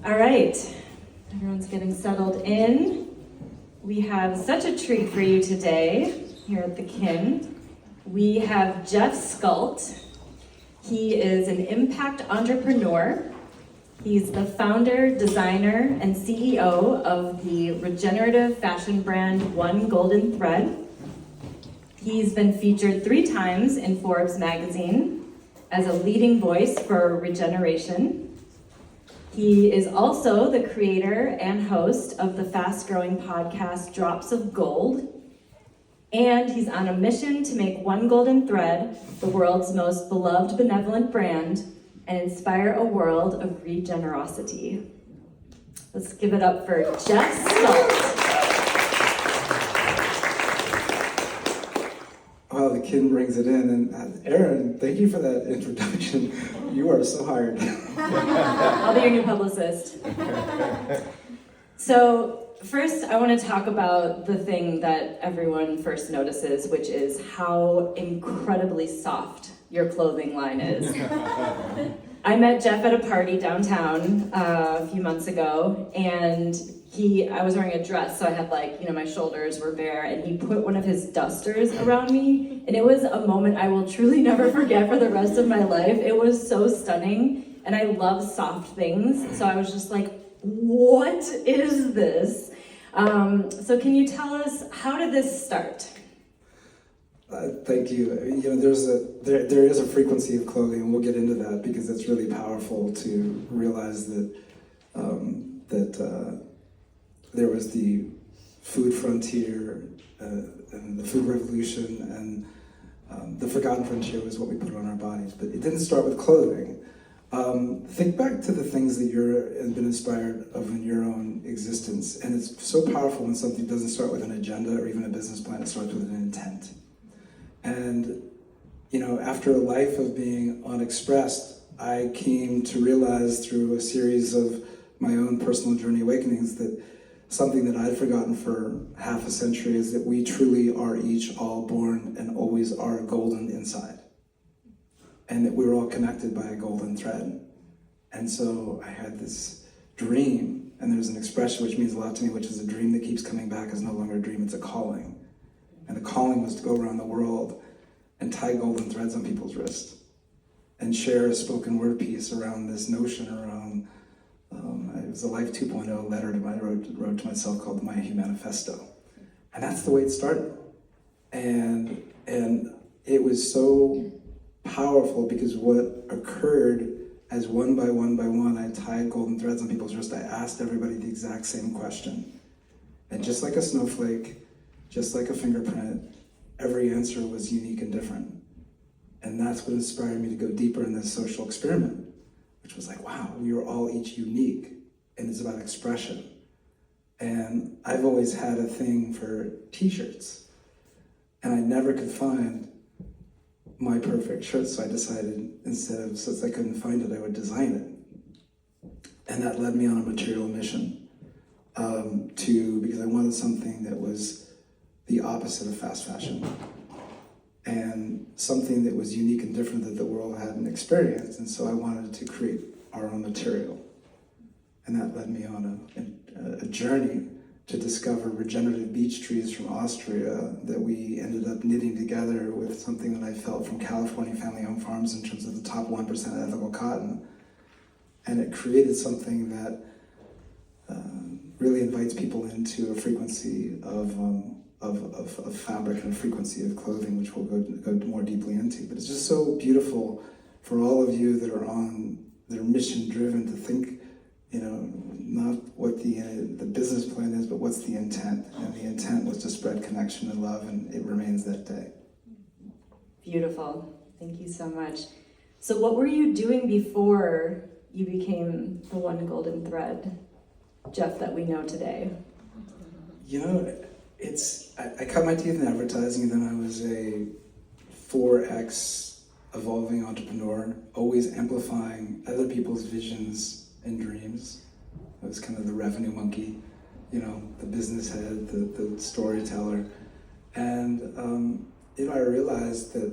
All right, everyone's getting settled in. We have such a treat for you today here at the KINN. We have Jeff Scult. He is an impact entrepreneur. He's the founder, designer, and CEO of the regenerative fashion brand One Golden Thread. He's been featured 3 times in Forbes magazine as a leading voice for regeneration. He is also the creator and host of the fast-growing podcast Drops of Gold. And he's on a mission to make One Golden Thread the world's most beloved benevolent brand and inspire a world of regenerosity. Let's give it up for Jeff Scult. Wow, the KINN brings it in. And Erin, thank you for that introduction. You are so hired. I'll be your new publicist. So first, I want to talk about the thing that everyone first notices, which is how incredibly soft your clothing line is. I met Jeff at a party downtown a few months ago, and I was wearing a dress, so I had my shoulders were bare, and he put one of his dusters around me, and it was a moment I will truly never forget for the rest of my life. It was so stunning, and I love soft things, so I was just like, what is this? So can you tell us, how did this start? Thank you. There is a frequency of clothing, and we'll get into that because it's really powerful to realize that there was the food frontier and the food revolution, and the forgotten frontier was what we put on our bodies. But it didn't start with clothing. Think back to the things that you've been inspired of in your own existence, and it's so powerful when something doesn't start with an agenda or even a business plan. It starts with an intent. And after a life of being unexpressed, I came to realize through a series of my own personal journey awakenings that something that I'd forgotten for half a century is that we truly are each all born and always are golden inside. And that we're all connected by a golden thread. And so I had this dream, and there's an expression which means a lot to me, which is a dream that keeps coming back is no longer a dream, it's a calling. And the calling was to go around the world and tie golden threads on people's wrists and share a spoken word piece around this notion around, it was a Life 2.0 letter I wrote to myself called the My Manifesto. And that's the way it started. And it was so powerful because what occurred as one by one, I tied golden threads on people's wrists. I asked everybody the exact same question. And just like a snowflake, just like a fingerprint, every answer was unique and different. And that's what inspired me to go deeper in this social experiment, which was like, wow, we are all each unique, and it's about expression. And I've always had a thing for t-shirts, and I never could find my perfect shirt, so I decided since I couldn't find it, I would design it. And that led me on a material mission because I wanted something that was the opposite of fast fashion, and something that was unique and different that the world hadn't experienced. And so I wanted to create our own material. And that led me on a journey to discover regenerative beech trees from Austria that we ended up knitting together with something that I felt from California family-owned farms in terms of the top 1% ethical cotton. And it created something that really invites people into a frequency of fabric and a frequency of clothing, which we'll go more deeply into. But it's just so beautiful for all of you that are mission-driven to think, not what the business plan is, but what's the intent. And the intent was to spread connection and love, and it remains that day. Beautiful. Thank you so much. So what were you doing before you became the One Golden Thread, Jeff, that we know today? I cut my teeth in advertising, and then I was a 4X evolving entrepreneur, always amplifying other people's visions and dreams. I was kind of the revenue monkey, the business head, the storyteller. And I realized that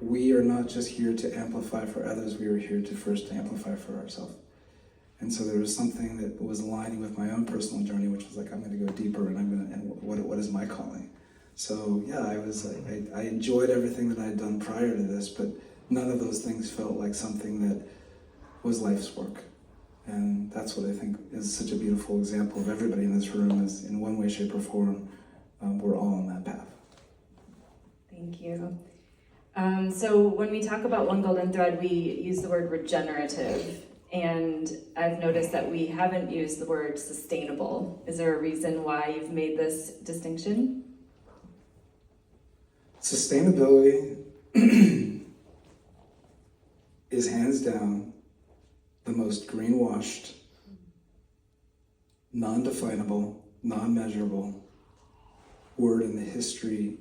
we are not just here to amplify for others, we are here to first amplify for ourselves. And so there was something that was aligning with my own personal journey, which was like, I'm going to go deeper, and what is my calling? So yeah, I enjoyed everything that I had done prior to this, but none of those things felt like something that was life's work. And that's what I think is such a beautiful example of everybody in this room is, in one way, shape, or form, we're all on that path. Thank you. So when we talk about One Golden Thread, we use the word regenerative, and I've noticed that we haven't used the word sustainable. Is there a reason why you've made this distinction? Sustainability is hands down the most greenwashed, non-definable, non-measurable word in the history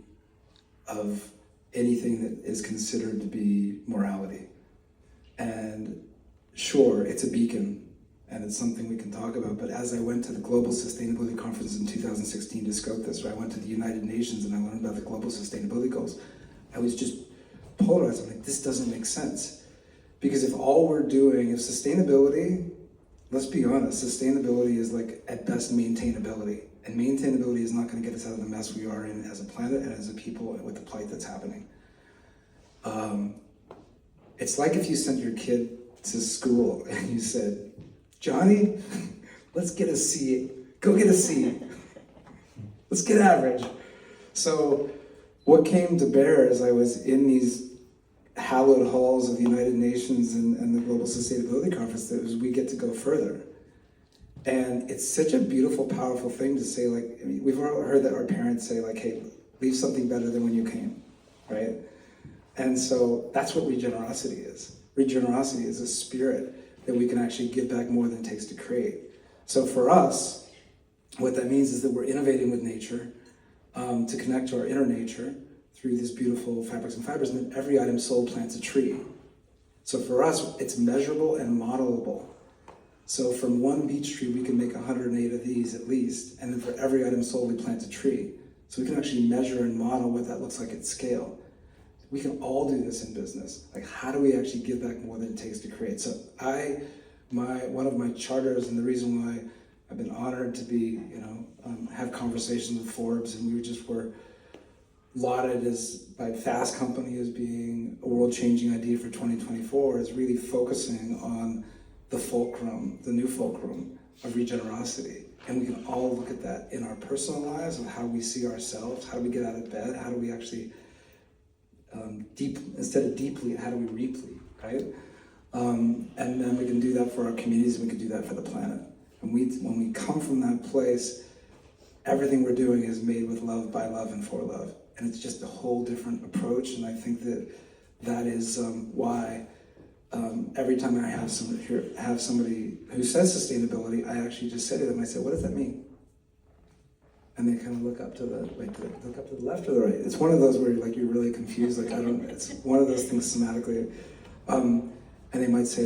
of anything that is considered to be morality. And sure, it's a beacon, and it's something we can talk about, but as I went to the Global Sustainability Conference in 2016 to scope this, or I went to the United Nations and I learned about the Global Sustainability Goals, I was just polarized. I'm like, this doesn't make sense. Because if all we're doing, if sustainability, let's be honest, sustainability is like at best maintainability. And maintainability is not going to get us out of the mess we are in as a planet and as a people with the plight that's happening. It's like if you sent your kid to school and you said, Johnny, let's get a C. Go get a C. Let's get average. So what came to bear as I was in these hallowed halls of the United Nations and the Global Sustainability Conference, that was we get to go further. And it's such a beautiful, powerful thing to say, like, I mean, we've all heard that our parents say, like, hey, leave something better than when you came, right? And so that's what regenerosity is. Regenerosity is a spirit that we can actually give back more than it takes to create. So for us, what that means is that we're innovating with nature to connect to our inner nature through these beautiful fabrics and fibers, and then every item sold plants a tree. So for us, it's measurable and modelable. So from one beech tree, we can make 108 of these at least, and then for every item sold, we plant a tree. So we can actually measure and model what that looks like at scale. We can all do this in business. Like, how do we actually give back more than it takes to create? So one of my charters, and the reason why I've been honored to be, have conversations with Forbes, and we were lauded by Fast Company as being a world-changing idea for 2024, is really focusing on the fulcrum, the new fulcrum of regenerosity. And we can all look at that in our personal lives, of how we see ourselves, how do we get out of bed, how do we actually, instead of deplete, how do we replete, right? And then we can do that for our communities, and we can do that for the planet. And when we come from that place, everything we're doing is made with love, by love, and for love. And it's just a whole different approach, and I think that is why every time I have somebody who says sustainability, I actually just say to them, I say, what does that mean? And they kind of look up to the left or the right. It's one of those where you're really confused, it's one of those things somatically. And they might say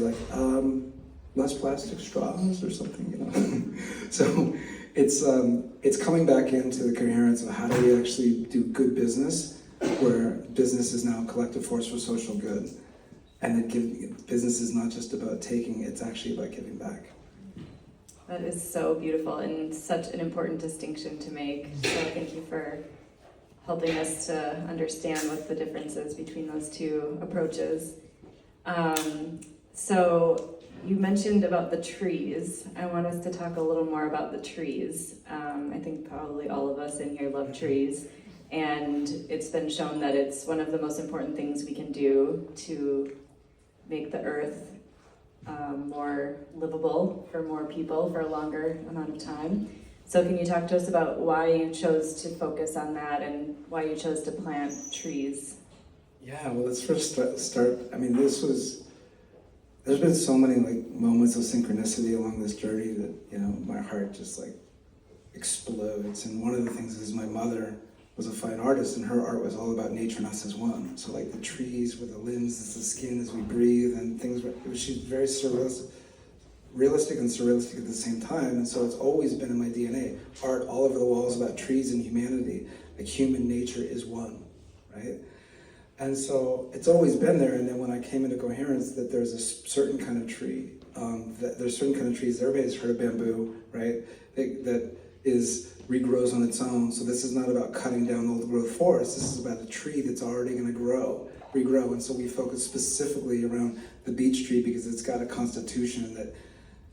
less plastic straws or something, So it's coming back into the coherence of how do we actually do good business, where business is now a collective force for social good. And that business is not just about taking, it's actually about giving back. That is so beautiful and such an important distinction to make. So thank you for helping us to understand what the difference is between those two approaches. So you mentioned about the trees. I want us to talk a little more about the trees. I think probably all of us in here love trees. And it's been shown that it's one of the most important things we can do to make the earth more livable for more people for a longer amount of time. So can you talk to us about why you chose to focus on that and why you chose to plant trees? Yeah, well, let's first start. I mean, there's been so many moments of synchronicity along this journey that, my heart just explodes. And one of the things is my mother was a fine artist, and her art was all about nature and us as one. So the trees were the limbs, it's the skin as we breathe, and she's very realistic and surrealistic at the same time. And so it's always been in my DNA. Art all over the walls about trees and humanity, human nature is one, right? And so it's always been there. And then when I came into coherence, that there's a certain kind of tree There's certain kind of trees, everybody's heard of bamboo, right? That regrows on its own. So this is not about cutting down old growth forests. This is about a tree that's already going to regrow. And so we focus specifically around the beech tree because it's got a constitution that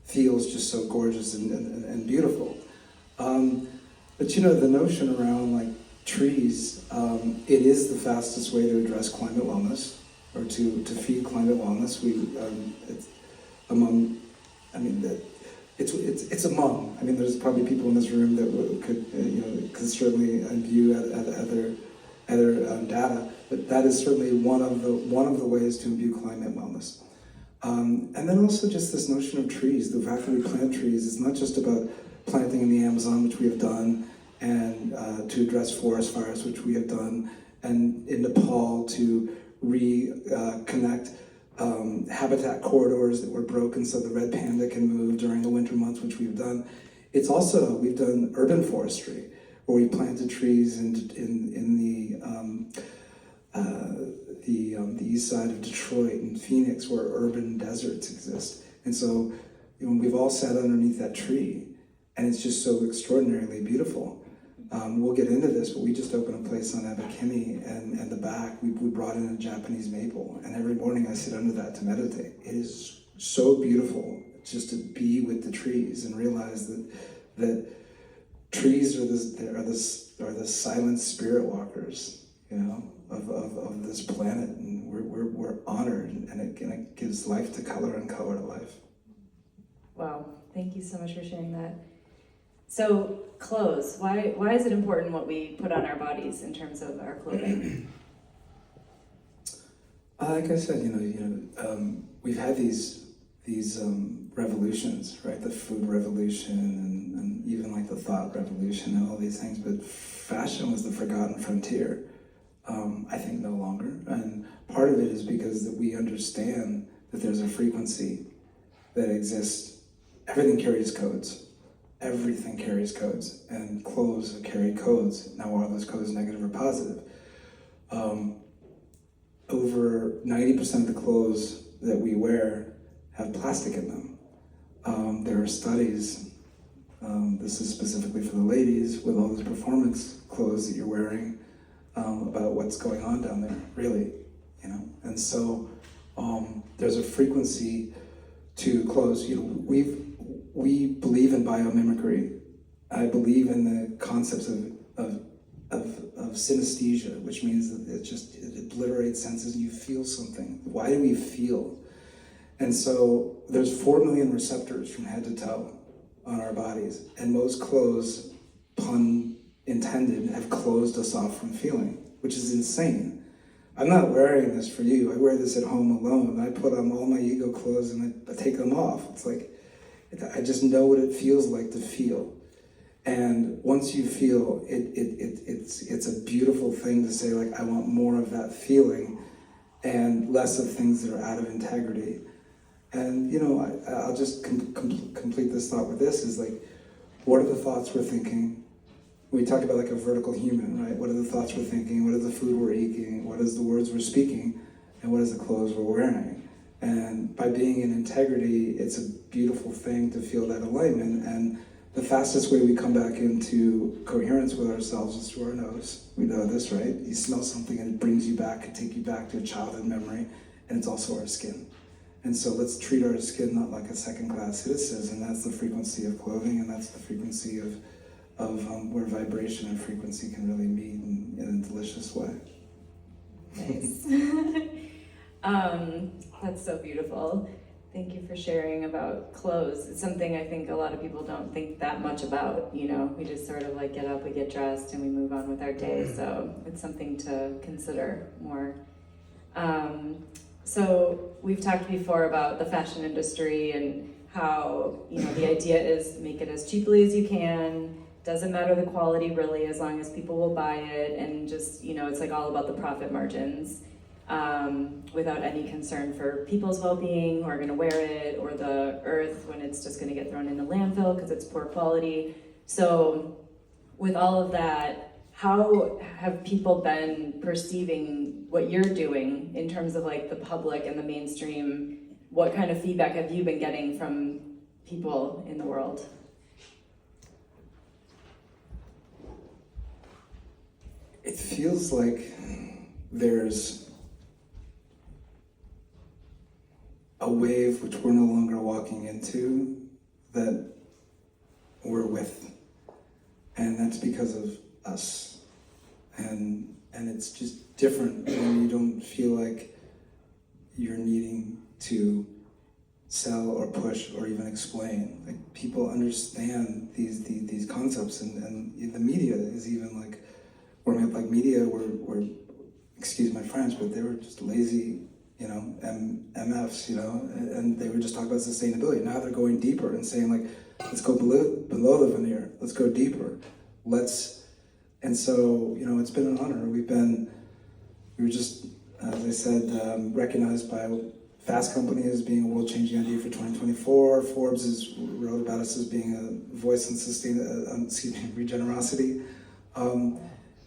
feels just so gorgeous and beautiful. But the notion around like trees, it is the fastest way to address climate wellness or to feed climate wellness. It's among, it's among. There's probably people in this room that could certainly view other data, but that is certainly one of the ways to imbue climate wellness. And then also just this notion of trees. The fact that we plant trees is not just about planting in the Amazon, which we have done, and to address forest fires, which we have done, and in Nepal to reconnect habitat corridors that were broken so the red panda can move during the winter months, which we've done. It's also, we've done urban forestry, where we planted trees in the east side of Detroit and Phoenix, where urban deserts exist. And so we've all sat underneath that tree, and it's just so extraordinarily beautiful. We'll get into this, but we just opened a place on Abercrombie, and the back, we brought in a Japanese maple, and every morning I sit under that to meditate. It is so beautiful just to be with the trees and realize that trees are the silent spirit walkers, of this planet, and we're honored, and it gives life to color and color to life. Wow, thank you so much for sharing that. So clothes, why is it important what we put on our bodies in terms of our clothing? Like I said, we've had these revolutions, right? The food revolution and even like the thought revolution and all these things, but fashion was the forgotten frontier. I think no longer. And part of it is because that we understand that there's a frequency that exists. Everything carries codes. Everything carries codes, and clothes carry codes. Now, are those codes negative or positive? Over 90% of the clothes that we wear have plastic in them. There are studies, this is specifically for the ladies, with all those performance clothes that you're wearing, about what's going on down there, really, And so there's a frequency to clothes. We believe in biomimicry. I believe in the concepts of synesthesia, which means that it obliterates senses and you feel something. Why do we feel? And so there's 4 million receptors from head to toe on our bodies, and most clothes, pun intended, have closed us off from feeling, which is insane. I'm not wearing this for you. I wear this at home alone. I put on all my ego clothes and I take them off. It's like, I just know what it feels like to feel. And once you feel, it's a beautiful thing to say, like, I want more of that feeling and less of things that are out of integrity. And, I'll just complete this thought with this, is like, what are the thoughts we're thinking? We talk about like a vertical human, right? What are the thoughts we're thinking? What is the food we're eating? What is the words we're speaking? And what is the clothes we're wearing? And by being in integrity, it's a beautiful thing to feel that alignment. And the fastest way we come back into coherence with ourselves is through our nose. We know this, right? You smell something and it brings you back, it takes you back to a childhood memory, and it's also our skin. And so let's treat our skin not like a second-class citizen, and that's the frequency of clothing, and that's the frequency of where vibration and frequency can really meet in a delicious way. Nice. That's so beautiful. Thank you for sharing about clothes. It's something I think a lot of people don't think that much about, we just sort of like get up, we get dressed, and we move on with our day. So it's something to consider more. So we've talked before about the fashion industry and how, the idea is make it as cheaply as you can. Doesn't matter the quality really, as long as people will buy it, and just, it's like all about the profit margins. Without any concern for people's well-being who are going to wear it, or the earth when it's just going to get thrown in the landfill because it's poor quality. So with all of that, how have people been perceiving what you're doing in terms of like the public and the mainstream what kind of feedback have you been getting from people in the world? It feels like there's a wave which we're no longer walking into that we're with. And that's because of us. And it's just different when you don't feel like you're needing to sell or push or even explain. Like, people understand these concepts, and the media is even like, growing up, like, media were, excuse my French, but they were just lazy, you know, MFs, you know, and they were just talking about sustainability. Now they're going deeper and saying, like, let's go below the veneer, let's go deeper, and so, you know, it's been an honor. We were just, as I said, recognized by Fast Company as being a world-changing idea for 2024. Forbes wrote about us as being a voice in regenerosity.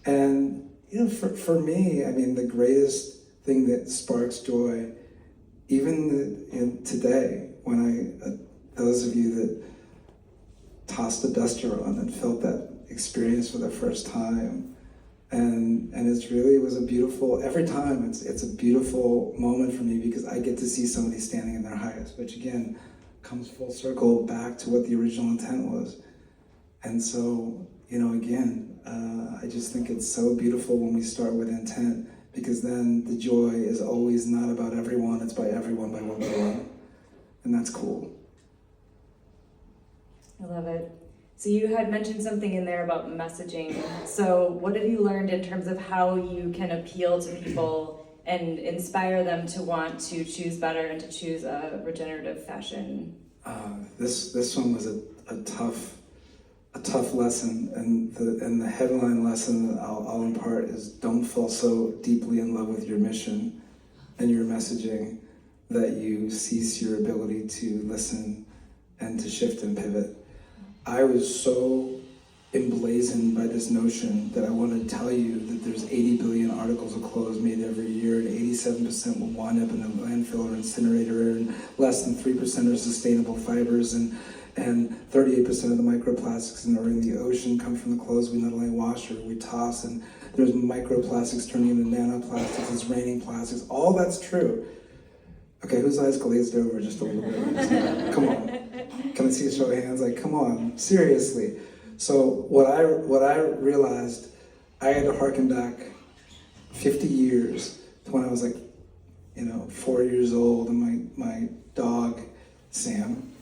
And, you know, for me, I mean, the greatest thing that sparks joy, even today, when those of you that tossed a duster on and felt that experience for the first time, and it was a beautiful, every time it's a beautiful moment for me, because I get to see somebody standing in their highest, which again comes full circle back to what the original intent was. And so, you know, again, I just think it's so beautiful when we start with intent, because then the joy is always not about everyone, it's by everyone, by one. And that's cool. I love it. So you had mentioned something in there about messaging. So what have you learned in terms of how you can appeal to people and inspire them to want to choose better and to choose a regenerative fashion? This one was a tough lesson, and the headline lesson that I'll impart is: don't fall so deeply in love with your mission and your messaging that you cease your ability to listen and to shift and pivot. I was so emblazoned by this notion that I want to tell you that there's 80 billion articles of clothes made every year, and 87% will wind up in a landfill or incinerator, and less than 3% are sustainable fibers, and 38% of the microplastics that are in the ocean come from the clothes we not only wash or we toss, and there's microplastics turning into nanoplastics, it's raining plastics. All that's true. Okay, whose eyes glazed over just a little bit? Come on. Can I see a show of hands? Like, come on, seriously. So what I realized, I had to harken back 50 years to when I was like, 4 years old, and my dog, Sam,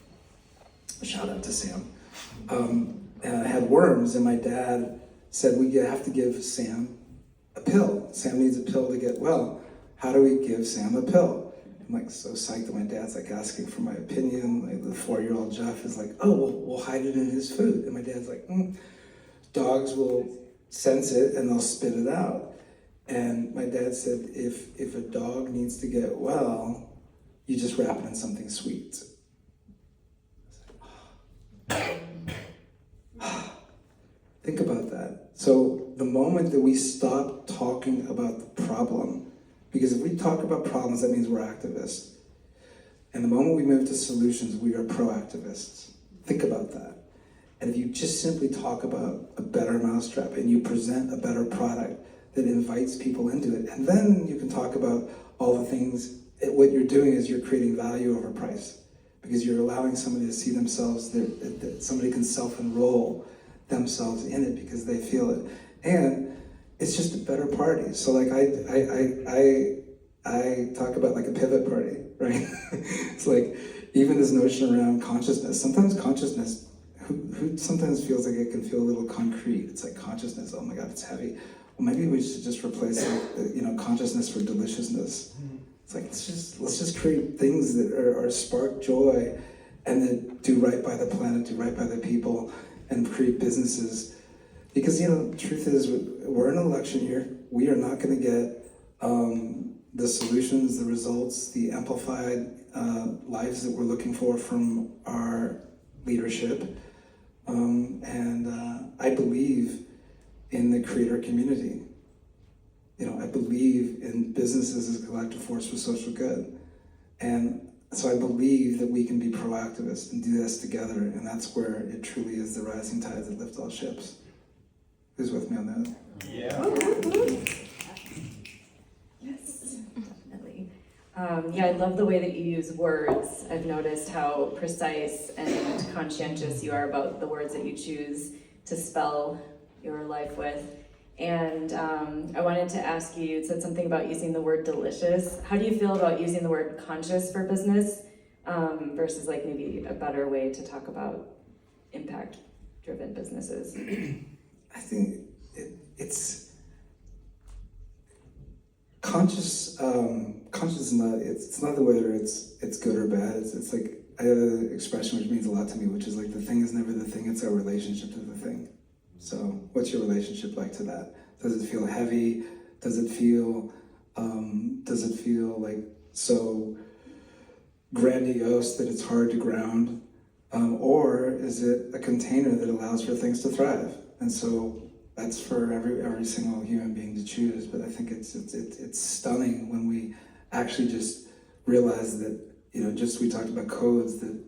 shout out to Sam, had worms, and my dad said, we have to give Sam a pill. Sam needs a pill to get well. How do we give Sam a pill? I'm like so psyched that my dad's like asking for my opinion. Like, the 4-year-old Jeff is like, oh, we'll hide it in his food. And my dad's like, dogs will sense it and they'll spit it out. And my dad said, if a dog needs to get well, you just wrap it in something sweet. Think about that. So the moment that we stop talking about the problem, because if we talk about problems, that means we're activists. And the moment we move to solutions, we are proactivists. Think about that. And if you just simply talk about a better mousetrap and you present a better product that invites people into it, and then you can talk about all the things, what you're doing is you're creating value over price, because you're allowing somebody to see themselves, that somebody can self-enroll themselves in it because they feel it. And it's just a better party. So like I talk about like a pivot party, right? It's like even this notion around consciousness. Sometimes consciousness, who sometimes feels like it can feel a little concrete. It's like consciousness, oh my God, it's heavy. Well, maybe we should just replace consciousness for deliciousness. It's like, let's just create things that are spark joy, and that do right by the planet, do right by the people, and create businesses. Because, the truth is, we're in an election year. We are not going to get the solutions, the results, the amplified lives that we're looking for from our leadership. And I believe in the creator community. I believe in businesses as a collective force for social good. And So I believe that we can be proactivists and do this together, and that's where it truly is the rising tide that lifts all ships. Who's with me on that? Yeah. Yes, definitely. Yeah, I love the way that you use words. I've noticed how precise and conscientious you are about the words that you choose to spell your life with. And I wanted to ask you, you said something about using the word delicious. How do you feel about using the word conscious for business versus like maybe a better way to talk about impact-driven businesses? I think it's conscious. Conscious is not. It's not whether it's good or bad. It's like I have an expression which means a lot to me, which is like the thing is never the thing. It's our relationship to the thing. So, what's your relationship like to that? Does it feel heavy? Does it feel like so grandiose that it's hard to ground? Or is it a container that allows for things to thrive? And so that's for every single human being to choose. But I think it's stunning when we actually just realize that, just we talked about codes, that,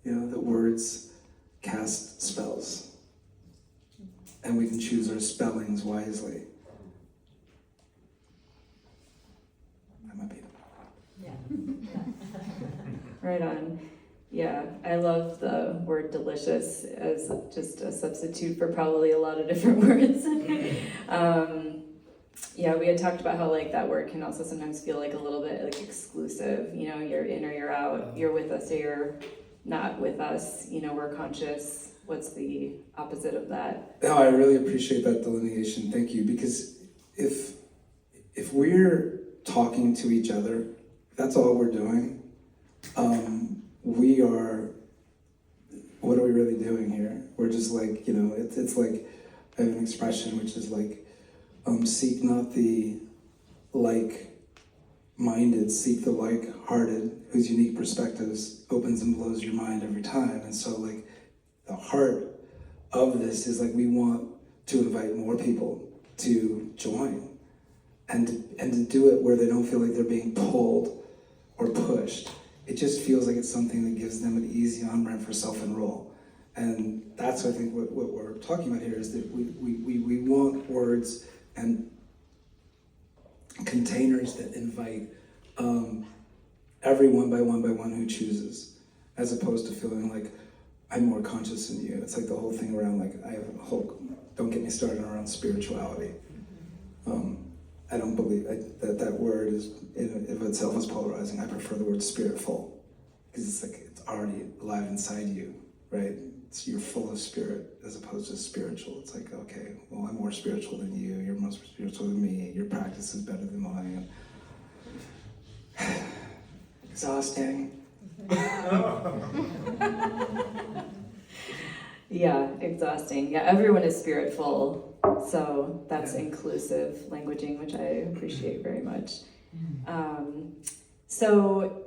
that words cast spells. And we can choose our spellings wisely. That might be it. Yeah. Right on. Yeah, I love the word delicious as just a substitute for probably a lot of different words. Yeah, we had talked about how like that word can also sometimes feel like a little bit like exclusive. You're in or you're out. You're with us or you're not with us. We're conscious. What's the opposite of that? Oh, I really appreciate that delineation. Thank you. Because if we're talking to each other, that's all we're doing. We are. What are we really doing here? We're just like, it's like I have an expression which is like, seek not the like-minded, seek the like-hearted, whose unique perspectives opens and blows your mind every time. And so like the heart of this is like we want to invite more people to join and to do it where they don't feel like they're being pulled or pushed. It just feels like it's something that gives them an easy on-ramp for self-enroll. And that's, I think, what we're talking about here is that we want words and containers that invite everyone by one who chooses, as opposed to feeling like I'm more conscious than you. It's like the whole thing around like, I have a whole, don't get me started around spirituality. I don't believe that word is in of itself is polarizing. I prefer the word spiritful, because it's like it's already alive inside you, right? You're full of spirit as opposed to spiritual. It's like, okay, well, I'm more spiritual than you. You're more spiritual than me. Your practice is better than mine. Exhausting. Yeah, exhausting. Yeah, everyone is spirit-full, so that's inclusive languaging, which I appreciate very much. So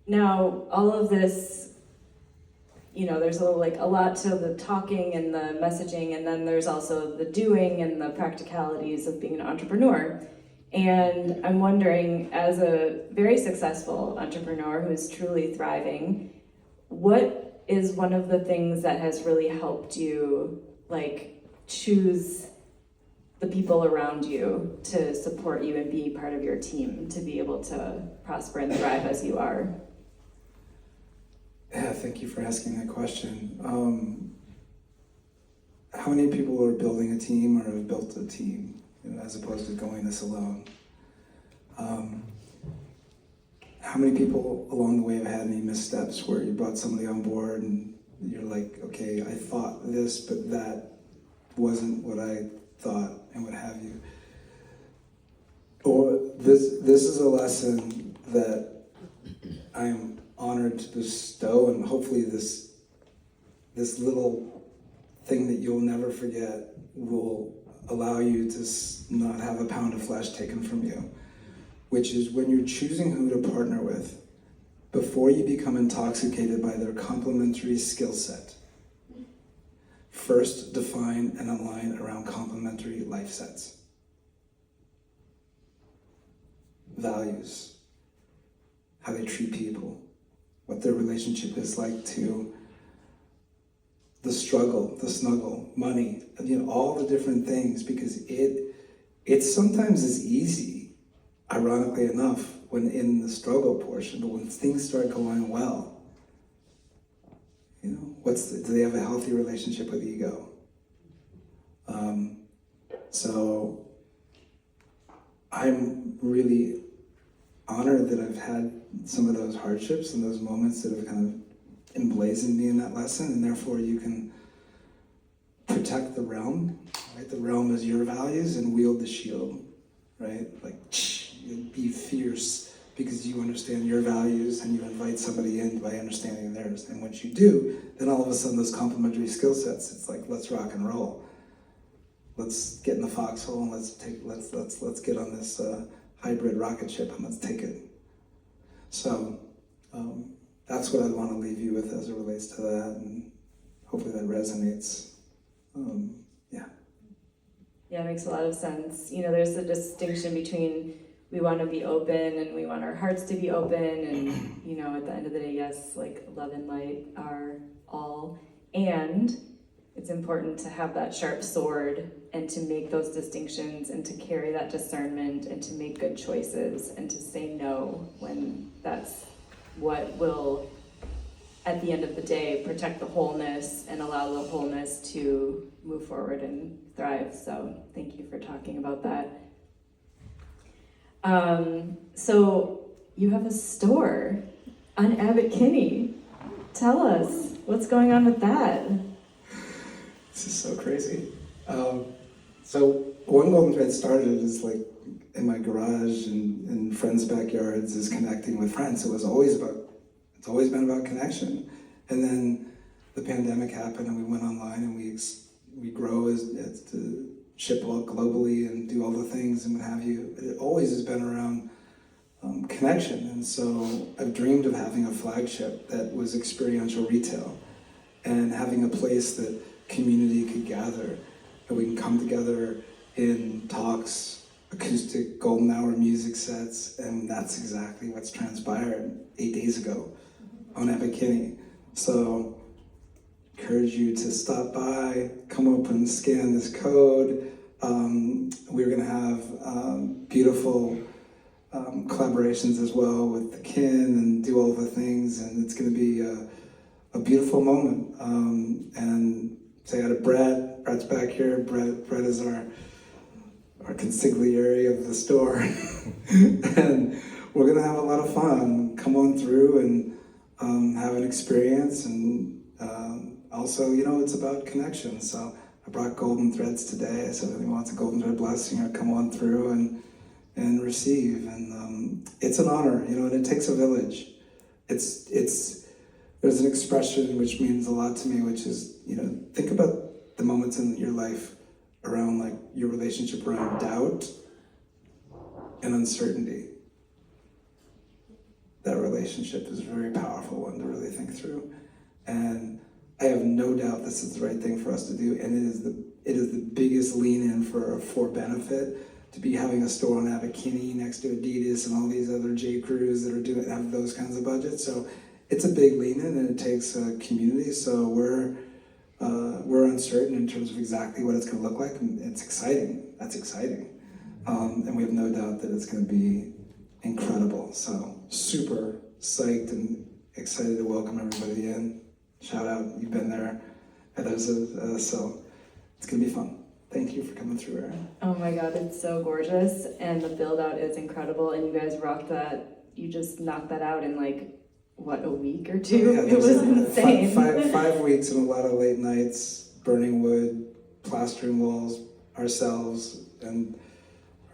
now all of this, there's a lot to the talking and the messaging, and then there's also the doing and the practicalities of being an entrepreneur. And I'm wondering, as a very successful entrepreneur who's truly thriving, what is one of the things that has really helped you choose the people around you to support you and be part of your team to be able to prosper and thrive as you are? Yeah, thank you for asking that question. How many people are building a team or have built a team, as opposed to going this alone? How many people along the way have had any missteps where you brought somebody on board and you're like, okay, I thought this, but that wasn't what I thought, and what have you? Or this is a lesson that I am honored to bestow, and hopefully this little thing that you'll never forget will allow you to not have a pound of flesh taken from you, which is when you're choosing who to partner with, before you become intoxicated by their complementary skill set, first define and align around complementary life sets. Values, how they treat people, what their relationship is like to the struggle, the snuggle, money, all the different things, because it sometimes is easy, ironically enough, when in the struggle portion, but when things start going well, do they have a healthy relationship with ego? So I'm really honored that I've had some of those hardships and those moments that have kind of emblazoned me in that lesson, and therefore you can protect the realm, right? The realm is your values, and wield the shield, right? Like, be fierce because you understand your values and you invite somebody in by understanding theirs. And once you do, then all of a sudden those complementary skill sets, it's like, let's rock and roll. Let's get in the foxhole and let's get on this hybrid rocket ship and let's take it. So that's what I want to leave you with as it relates to that, and hopefully that resonates. Yeah, it makes a lot of sense. There's a distinction between we want to be open and we want our hearts to be open, and at the end of the day, yes, like love and light are all, and it's important to have that sharp sword and to make those distinctions and to carry that discernment and to make good choices and to say no when that's what will, at the end of the day, protect the wholeness and allow the wholeness to move forward and thrive. So thank you for talking about that. So you have a store on Abbot Kinney. Tell us, what's going on with that? This is so crazy. So one Golden Thread started is like in my garage and in friends' backyards, is connecting with friends. It's always been about connection. And then the pandemic happened and we went online and we grow as to ship out globally and do all the things and what have you. It always has been around connection. And so I've dreamed of having a flagship that was experiential retail and having a place that community could gather and we can come together in talks, acoustic golden hour music sets, and that's exactly what's transpired 8 days ago on Abbot Kinney. So encourage you to stop by, come up and scan this code. We're going to have beautiful collaborations as well with the KINN and do all the things, and it's going to be a beautiful moment. And say hi to Brett. Brett's back here. Brett is our consigliere of the store. And we're going to have a lot of fun. Come on through and have an experience, and also, it's about connection. So I brought golden threads today, so if anyone wants a golden thread blessing, or come on through and receive. And it's an honor, and it takes a village. There's an expression which means a lot to me, which is, think about the moments in your life around like your relationship around doubt and uncertainty. That relationship is a very powerful one to really think through. And I have no doubt this is the right thing for us to do, and it is the biggest lean in for benefit to be having a store on Abbot Kinney next to Adidas and all these other J. Crews that have those kinds of budgets. So it's a big lean in, and it takes a community. So we're uncertain in terms of exactly what it's going to look like, and it's exciting. That's exciting, and we have no doubt that it's going to be incredible. So super psyched and excited to welcome everybody in. Shout out, you've been there. So it's going to be fun. Thank you for coming through, Erin. Oh my God, it's so gorgeous, and the build out is incredible, and you guys rocked that. You just knocked that out in like, what, a week or two? Yeah, it was insane. 5 weeks and a lot of late nights, burning wood, plastering walls, ourselves, and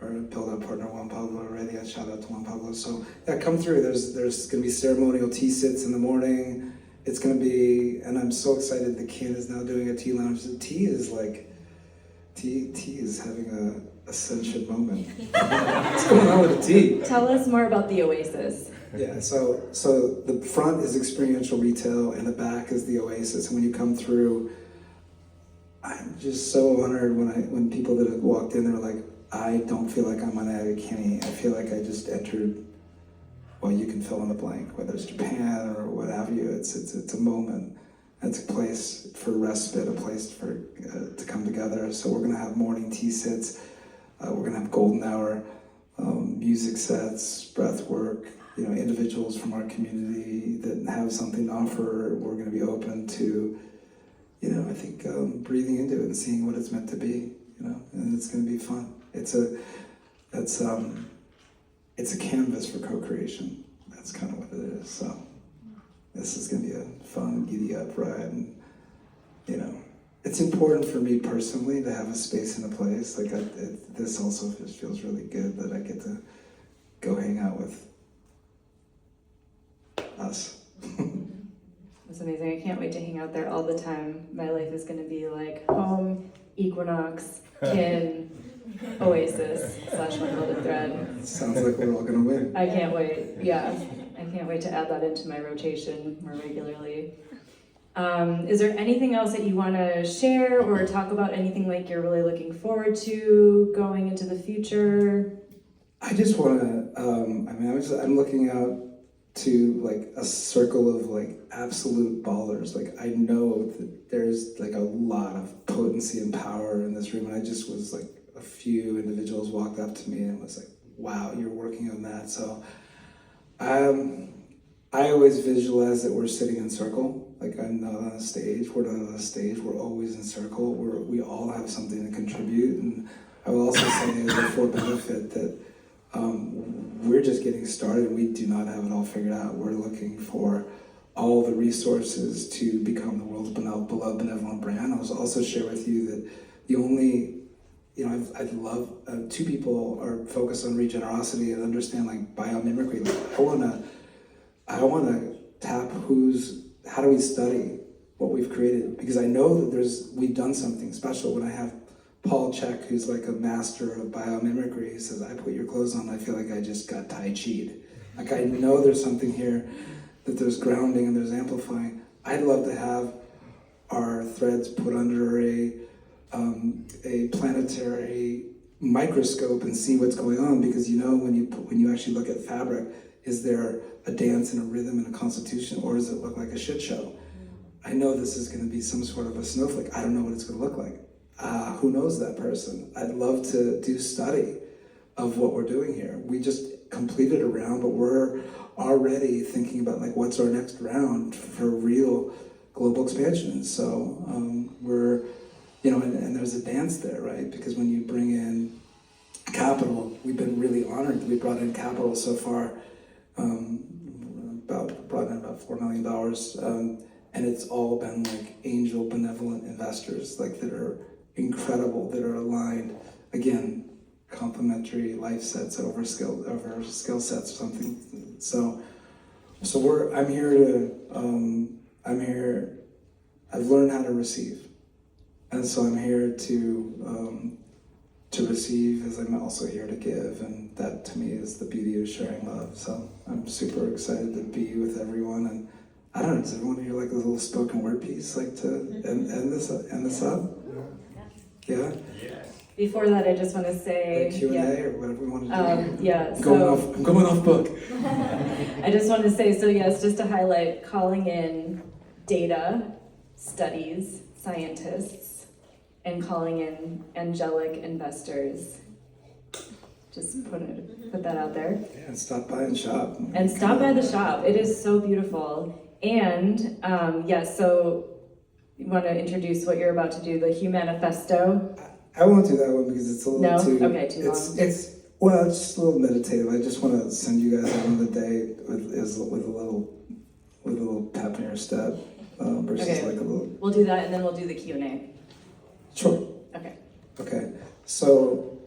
our build-out partner Juan Pablo already. A shout out to Juan Pablo. So yeah, come through. There's going to be ceremonial tea sits in the morning. It's going to be, and I'm so excited. The KINN is now doing a tea lounge. The tea is like, tea is having a ascension moment. What's going on with the tea? Tell us more about the Oasis. Yeah, so the front is experiential retail and the back is the Oasis. And when you come through, I'm just so honored when people that have walked in, they're like, I don't feel like I'm on Abbot Kinney. I feel like I just entered well, you can fill in the blank, whether it's Japan or what have you. It's a moment. It's a place for respite, a place for to come together. So we're gonna have morning tea sits. We're gonna have golden hour music sets, breath work. Individuals from our community that have something to offer. We're gonna be open to, I think breathing into it and seeing what it's meant to be. And it's gonna be fun. It's a canvas for co-creation. That's kind of what it is. So this is gonna be a fun, giddy up ride, and it's important for me personally to have a space and a place. Like this also just feels really good that I get to go hang out with us. That's amazing. I can't wait to hang out there all the time. My life is going to be like home, Equinox, KINN, Oasis / Unloaded Thread. Sounds like we're all gonna win. I can't wait. Yeah, I can't wait to add that into my rotation more regularly. Is there anything else that you want to share or talk about? Anything like you're really looking forward to going into the future? I just want to. I'm looking out to like a circle of like absolute ballers. Like I know that there's like a lot of potency and power in this room, and I just was like, a few individuals walked up to me and was like, "Wow, you're working on that." So, I always visualize that we're sitting in circle. Like I'm not on a stage. We're not on a stage. We're always in circle. We all have something to contribute, and I will also say as a for benefit that. We're just getting started. We do not have it all figured out. We're looking for all the resources to become the world's beloved benevolent brand. I will also share with you that the only, I'd love, two people are focused on regenerosity and understand like biomimicry. Like, I wanna tap how do we study what we've created? Because I know that we've done something special. When I have Paul Check, who's like a master of biomimicry, he says, I put your clothes on, I feel like I just got Tai Chi'd. Like I know there's something here, that there's grounding and there's amplifying. I'd love to have our threads put under a planetary microscope and see what's going on, because when you actually look at fabric, is there a dance and a rhythm and a constitution, or does it look like a shit show? I know this is going to be some sort of a snowflake. I don't know what it's going to look like. Who knows that person? I'd love to do study of what we're doing here. We just completed a round, but we're already thinking about like what's our next round for real global expansion. So we're, and there's a dance there, right? Because when you bring in capital, we've been really honored that we brought in capital so far, brought in about $4 million, and it's all been like angel benevolent investors, like that are incredible, that are aligned, again, complementary life sets over skill sets or something. So I'm here, I've learned how to receive. And so I'm here to receive as I'm also here to give, and that to me is the beauty of sharing love. So I'm super excited to be with everyone, and I don't know, does everyone hear like a little spoken word piece like to end this up? Yeah? Before that, I just want to say... Q&A or whatever we want to do. Yeah, I'm going off book. I just want to say, so yes, just to highlight, calling in data, studies, scientists, and calling in angelic investors. Just put that out there. Yeah, and stop by and shop. And stop by the shop. It is so beautiful. And so you want to introduce what you're about to do, the Humanifesto? I won't do that one because it's a little too long. It's just a little meditative. I just want to send you guys out on the day with a little pep in your step versus like a little. We'll do that, and then we'll do the Q&A. Sure. Okay. So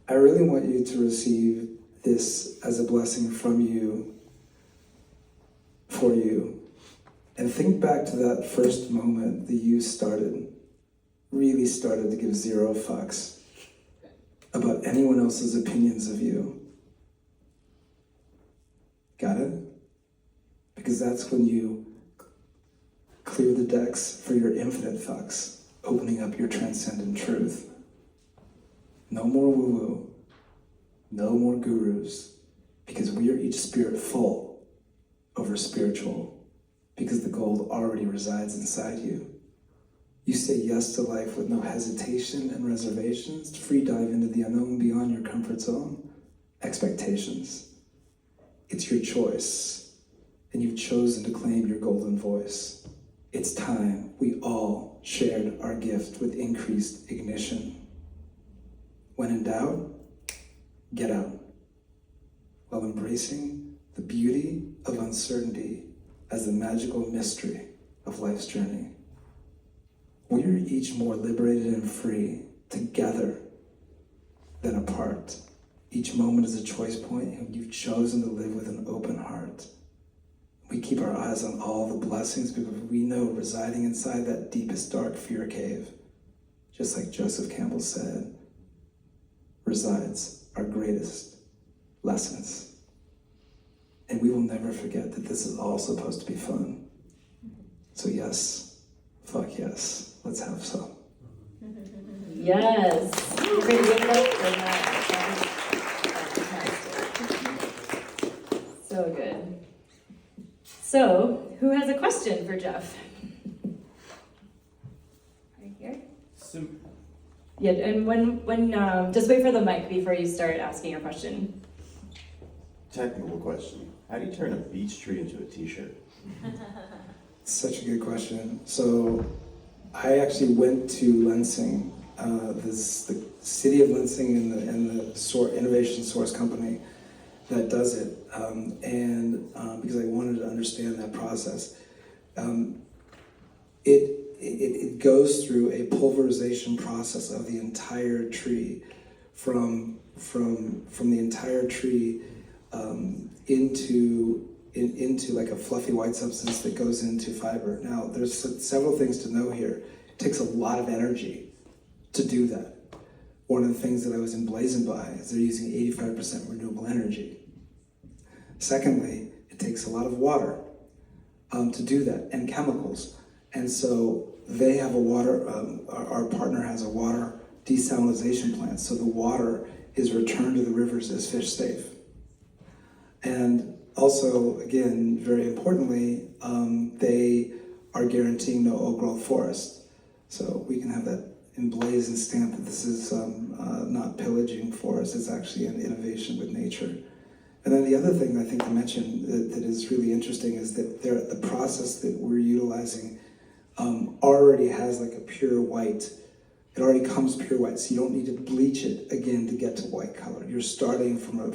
I really want you to receive this as a blessing from you, for you, and think back to that first moment that you really started to give zero fucks about anyone else's opinions of you. Got it? Because that's when you clear the decks for your infinite fucks, opening up your transcendent truth. No more woo-woo. No more gurus. Because because we are each spirit full over spiritual, because the gold already resides inside you. You say yes to life with no hesitation and reservations, free dive into the unknown beyond your comfort zone, expectations. It's your choice, and you've chosen to claim your golden voice. It's time we all shared our gift with increased ignition. When in doubt, get out, while embracing the beauty of uncertainty as the magical mystery of life's journey. We are each more liberated and free together than apart. Each moment is a choice point, and you've chosen to live with an open heart. We keep our eyes on all the blessings because we know residing inside that deepest dark fear cave, just like Joseph Campbell said, resides our greatest lessons. And we will never forget that this is all supposed to be fun. So yes, fuck yes, let's have some. Yes. You're going to give it up for that. Fantastic. So good. So, who has a question for Jeff? Right here. Yeah, and when just wait for the mic before you start asking your question. Technical question. How do you turn a beech tree into a t-shirt? Such a good question. So I actually went to Lansing, the city of Lansing and the innovation source company that does it, because I wanted to understand that process. It goes through a pulverization process of the entire tree, from the entire tree into like a fluffy white substance that goes into fiber. Now, there's several things to know here. It takes a lot of energy to do that. One of the things that I was emblazoned by is they're using 85% renewable energy. Secondly, it takes a lot of water to do that, and chemicals. And so they have a water, our partner has a water desalination plant, so the water is returned to the rivers as fish safe. And also, again, very importantly, they are guaranteeing no old growth forest. So we can have that emblazoned stamp that this is not pillaging forest, it's actually an innovation with nature. And then the other thing I think to mention that is really interesting is that the process that we're utilizing already has like a pure white. It already comes pure white, so you don't need to bleach it again to get to white color. You're starting from a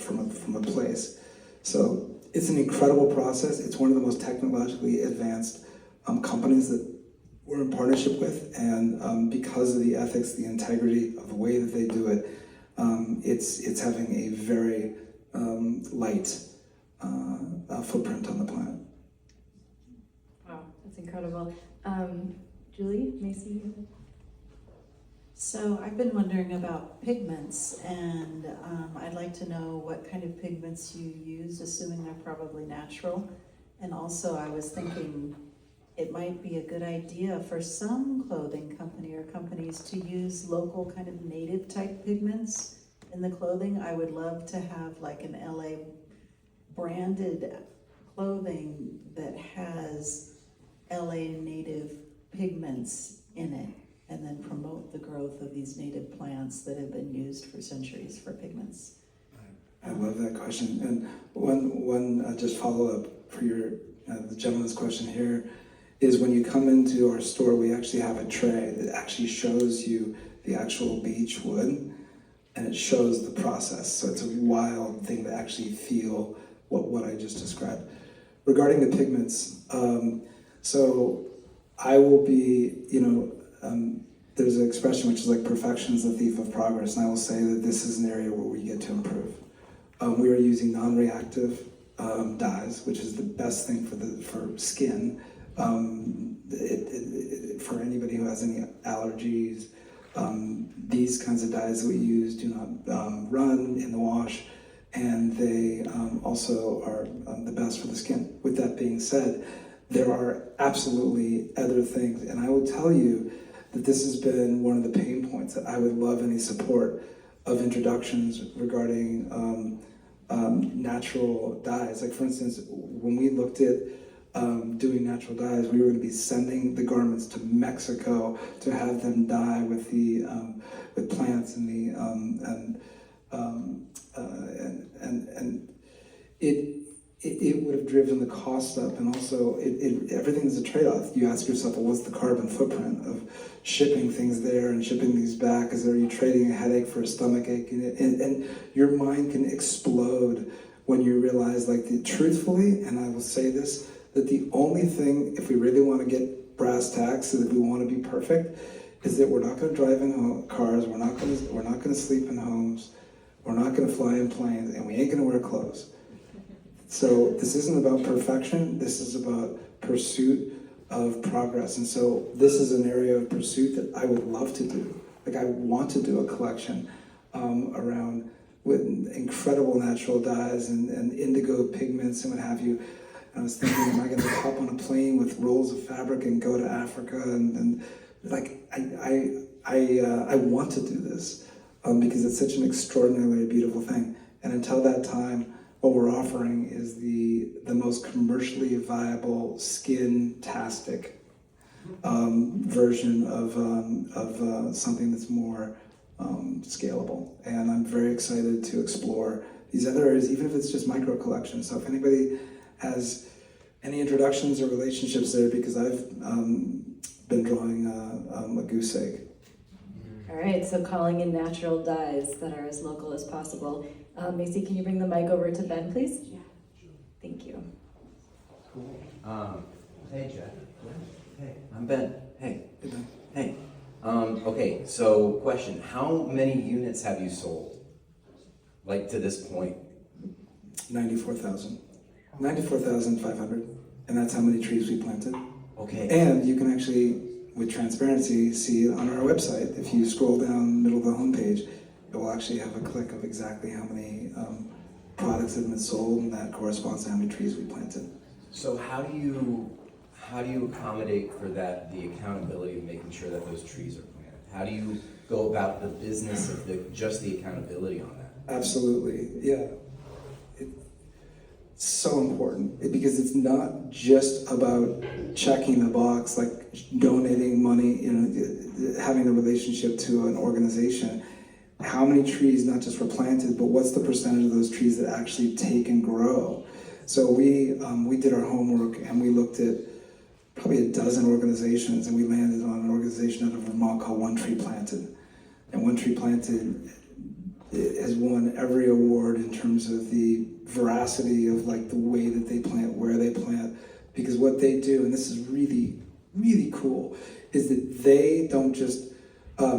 place. So it's an incredible process. It's one of the most technologically advanced companies that we're in partnership with, and because of the ethics, the integrity of the way that they do it, it's having a very light footprint on the planet. Wow, that's incredible. Julie, Macy? So I've been wondering about pigments, and I'd like to know what kind of pigments you use, assuming they're probably natural. And also I was thinking it might be a good idea for some clothing company or companies to use local kind of native type pigments in the clothing. I would love to have like an LA branded clothing that has LA native pigments in it, and then promote the growth of these native plants that have been used for centuries for pigments. I love that question. And one just follow up for your the gentleman's question here is when you come into our store, we actually have a tray that actually shows you the actual beech wood, and it shows the process. So it's a wild thing to actually feel what I just described. Regarding the pigments, so I will be, there's an expression which is like perfection is the thief of progress, and I will say that this is an area where we get to improve. We are using non-reactive dyes, which is the best thing for skin. For anybody who has any allergies, these kinds of dyes that we use do not run in the wash, and they also are the best for the skin. With that being said, there are absolutely other things, and I will tell you that this has been one of the pain points that I would love any support of introductions regarding natural dyes. Like for instance, when we looked at doing natural dyes, we were going to be sending the garments to Mexico to have them dye with the with plants and the and it would have driven the cost up, and also everything is a trade-off. You ask yourself, well, what's the carbon footprint of shipping things there and shipping these back? Are you trading a headache for a stomach ache? And your mind can explode when you realize, truthfully, and I will say this, that the only thing, if we really want to get brass tacks, so that we want to be perfect, is that we're not going to drive in cars, we're not going to sleep in homes, we're not going to fly in planes, and we ain't going to wear clothes. So this isn't about perfection, this is about pursuit of progress. And so this is an area of pursuit that I would love to do. I want to do a collection around with incredible natural dyes and indigo pigments and what have you. And I was thinking, am I going to hop on a plane with rolls of fabric and go to Africa? I want to do this because it's such an extraordinarily beautiful thing. And until that time, what we're offering is the most commercially viable, skin-tastic version of something that's more scalable. And I'm very excited to explore these other areas, even if it's just micro collections. So if anybody has any introductions or relationships there, because I've been drawing a goose egg. All right, so calling in natural dyes that are as local as possible. Macy, can you bring the mic over to Ben, please? Yeah. Thank you. Cool. Hey, Jeff. Hey, I'm Ben. Hey. Hey, Ben. Hey. Okay, so question. How many units have you sold? To this point? 94,000. 94,500. And that's how many trees we planted. Okay. And you can actually, with transparency, see on our website, if you scroll down the middle of the homepage, it will actually have a click of exactly how many products have been sold, and that corresponds to how many trees we planted. So how do you accommodate for that, the accountability of making sure that those trees are planted? How do you go about the business of just the accountability on that? Absolutely, yeah. It's so important because it's not just about checking the box, like donating money, having a relationship to an organization. How many trees not just were planted, but what's the percentage of those trees that actually take and grow? So we did our homework and we looked at probably a dozen organizations, and we landed on an organization out of Vermont called One Tree Planted. And One Tree Planted has won every award in terms of the veracity of the way that they plant, where they plant, because what they do, and this is really, really cool, is that they don't just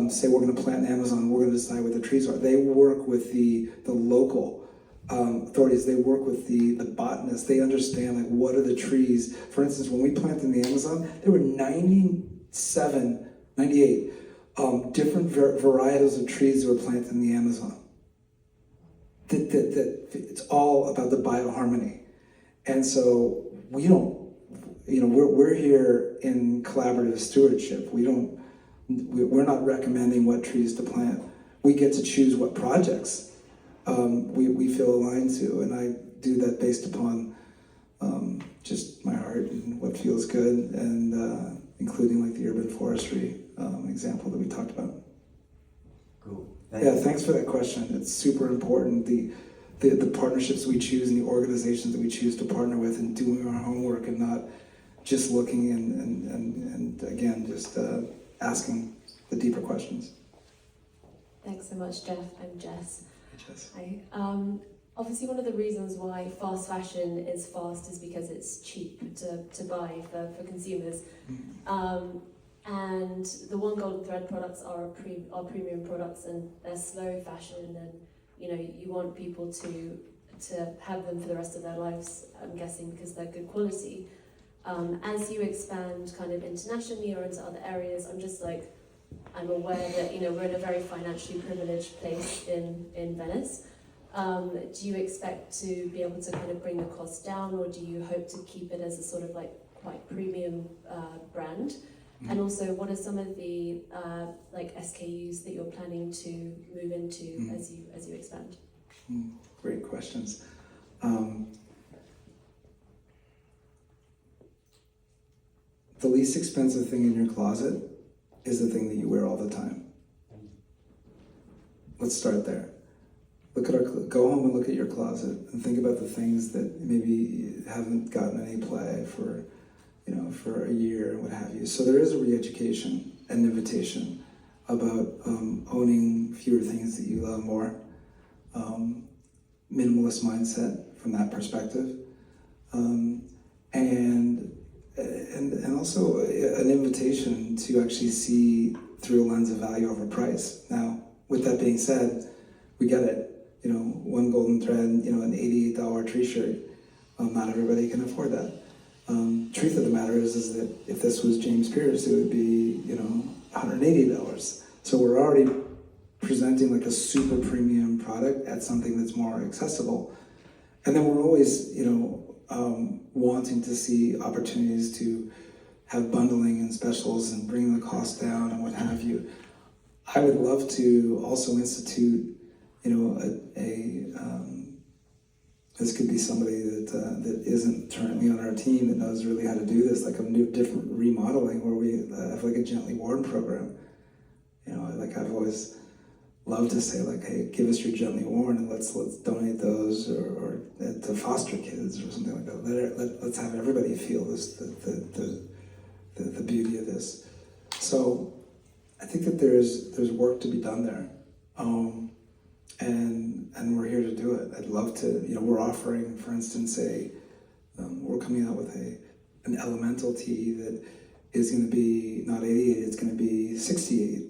say we're going to plant in Amazon, we're going to decide what the trees are. They work with the local authorities. They work with the botanists. They understand what are the trees. For instance, when we planted in the Amazon, there were 98 different varietals of trees that were planted in the Amazon. That it's all about the bioharmony. And so we don't, we're here in collaborative stewardship. We're not recommending what trees to plant. We get to choose what projects we feel aligned to, and I do that based upon just my heart and what feels good, and including the urban forestry example that we talked about. Cool. Thanks for that question. It's super important. The partnerships we choose and the organizations that we choose to partner with, and doing our homework and not just looking and again, just asking the deeper questions. Thanks so much, Jeff. I'm Jess. Jess. Hi. Obviously, one of the reasons why fast fashion is fast is because it's cheap to buy for consumers. And the One Golden Thread products are premium products, and they're slow fashion, and you want people to have them for the rest of their lives, I'm guessing, because they're good quality. As you expand kind of internationally or into other areas, I'm aware that we're in a very financially privileged place in Venice. Do you expect to be able to kind of bring the cost down, or do you hope to keep it as a sort of quite premium brand? And also, what are some of the SKUs that you're planning to move into as you expand? great questions. The least expensive thing in your closet is the thing that you wear all the time. Let's start there. Go home and look at your closet and think about the things that maybe haven't gotten any play for a year and what have you. So there is a re-education and invitation about owning fewer things that you love more. Minimalist mindset from that perspective. And also an invitation to actually see through a lens of value over price. Now, with that being said, we get it. One golden thread, an $88 tree shirt. Not everybody can afford that. Truth of the matter is that if this was James Pierce, it would be, $180. So we're already presenting like a super premium product at something that's more accessible. And then we're always, wanting to see opportunities to have bundling and specials and bring the cost down and what have you. I would love to also institute, this could be somebody that isn't currently on our team that knows really how to do this, like a new, different remodeling where we have like a gently worn program. Like I've always loved to say, like, hey, give us your gently worn and let's donate those or to foster kids or something like that. Let's have everybody feel this the beauty of this. So I think that there's work to be done there. And we're here to do it. I'd love to, we're offering, for instance, we're coming out with an elemental tea that is going to be not 88, it's going to be 68.